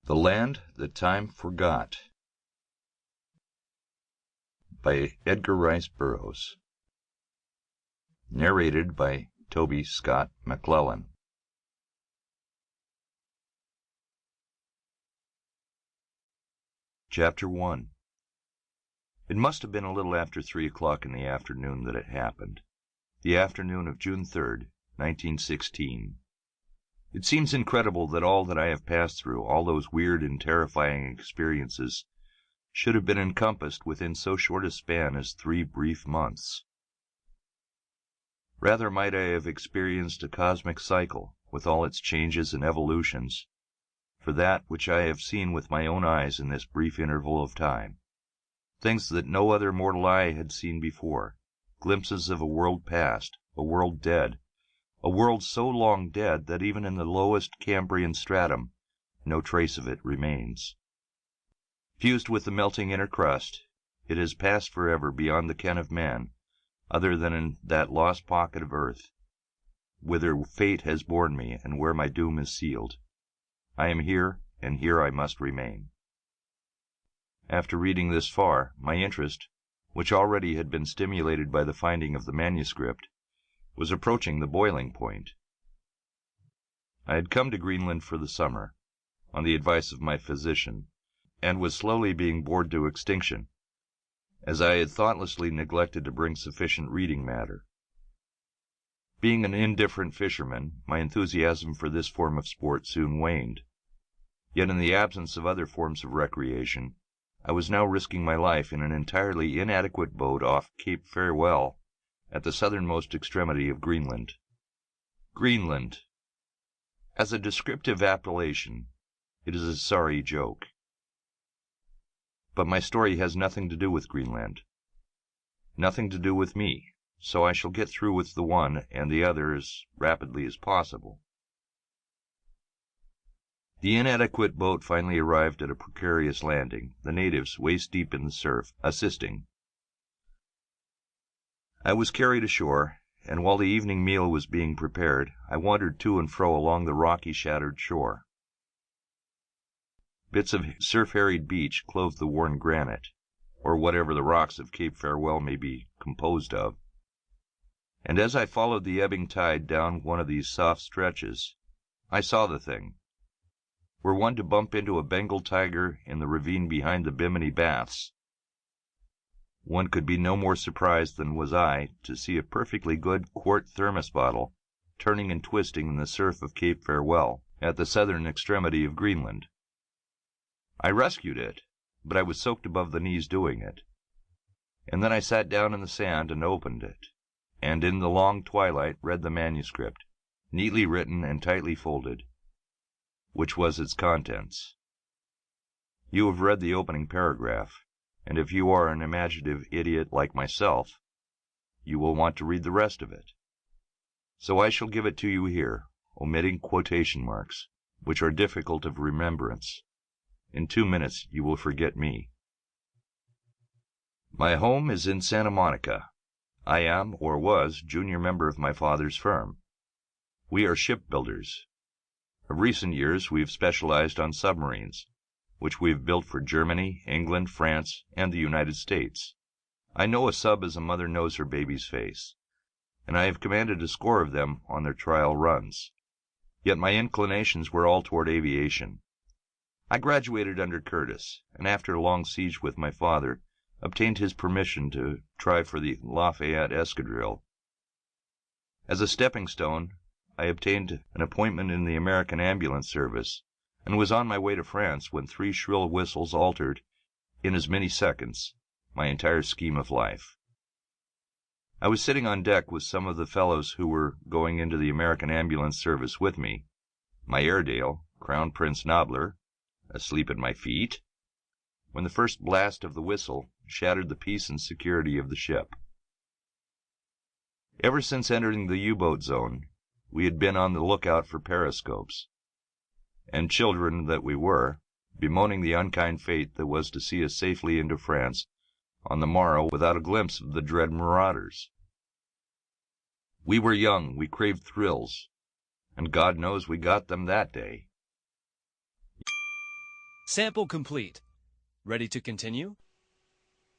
The Land That Time Forgot by Edgar Rice Burroughs. Narrated by Toby Scott Mclellan. Chapter 1. It must have been a little after 3 o'clock in the afternoon that it happened. The afternoon of June 3rd, 1916. It seems incredible that all that I have passed through, all those weird and terrifying experiences, should have been encompassed within so short a span as 3 brief months. Rather might I have experienced a cosmic cycle, with all its changes and evolutions, for that which I have seen with my own eyes in this brief interval of time. Things that no other mortal eye had seen before, glimpses of a world past, a world dead, a world so long dead that even in the lowest Cambrian stratum no trace of it remains. Fused with the melting inner crust, it has passed forever beyond the ken of man, other than in that lost pocket of earth, whither fate has borne me and where my doom is sealed. I am here, and here I must remain. After reading this far, my interest, which already had been stimulated by the finding of the manuscript, was approaching the boiling point. I had come to Greenland for the summer, on the advice of my physician, and was slowly being bored to extinction, as I had thoughtlessly neglected to bring sufficient reading matter. Being an indifferent fisherman, my enthusiasm for this form of sport soon waned. Yet in the absence of other forms of recreation, I was now risking my life in an entirely inadequate boat off Cape Farewell, at the southernmost extremity of Greenland. Greenland. As a descriptive appellation, it is a sorry joke. But my story has nothing to do with Greenland. Nothing to do with me, so I shall get through with the one and the other as rapidly as possible. The inadequate boat finally arrived at a precarious landing, the natives, waist-deep in the surf, assisting. I was carried ashore, and while the evening meal was being prepared, I wandered to and fro along the rocky, shattered shore. Bits of surf-harried beach clove the worn granite, or whatever the rocks of Cape Farewell may be composed of, and as I followed the ebbing tide down one of these soft stretches, I saw the thing. Were one to bump into a Bengal tiger in the ravine behind the Bimini Baths, one could be no more surprised than was I to see a perfectly good quart thermos bottle turning and twisting in the surf of Cape Farewell, at the southern extremity of Greenland. I rescued it, but I was soaked above the knees doing it. And then I sat down in the sand and opened it, and in the long twilight read the manuscript, neatly written and tightly folded, which was its contents. You have read the opening paragraph, and if you are an imaginative idiot like myself, you will want to read the rest of it. So I shall give it to you here, omitting quotation marks, which are difficult of remembrance. In 2 minutes you will forget me. My home is in Santa Monica. I am, or was, junior member of my father's firm. We are shipbuilders. Of recent years we have specialized on submarines, which we have built for Germany, England, France, and the United States. I know a sub as a mother knows her baby's face, and I have commanded a score of them on their trial runs. Yet my inclinations were all toward aviation. I graduated under Curtis, and after a long siege with my father, obtained his permission to try for the Lafayette Escadrille. As a stepping stone, I obtained an appointment in the American Ambulance Service, and was on my way to France when 3 shrill whistles altered, in as many seconds, my entire scheme of life. I was sitting on deck with some of the fellows who were going into the American Ambulance Service with me, my Airedale, Crown Prince Nobler, asleep at my feet, when the first blast of the whistle shattered the peace and security of the ship. Ever since entering the U-boat zone, we had been on the lookout for periscopes, and children that we were, bemoaning the unkind fate that was to see us safely into France on the morrow without a glimpse of the dread marauders. We were young, we craved thrills, and God knows we got them that day. Sample complete. Ready to continue?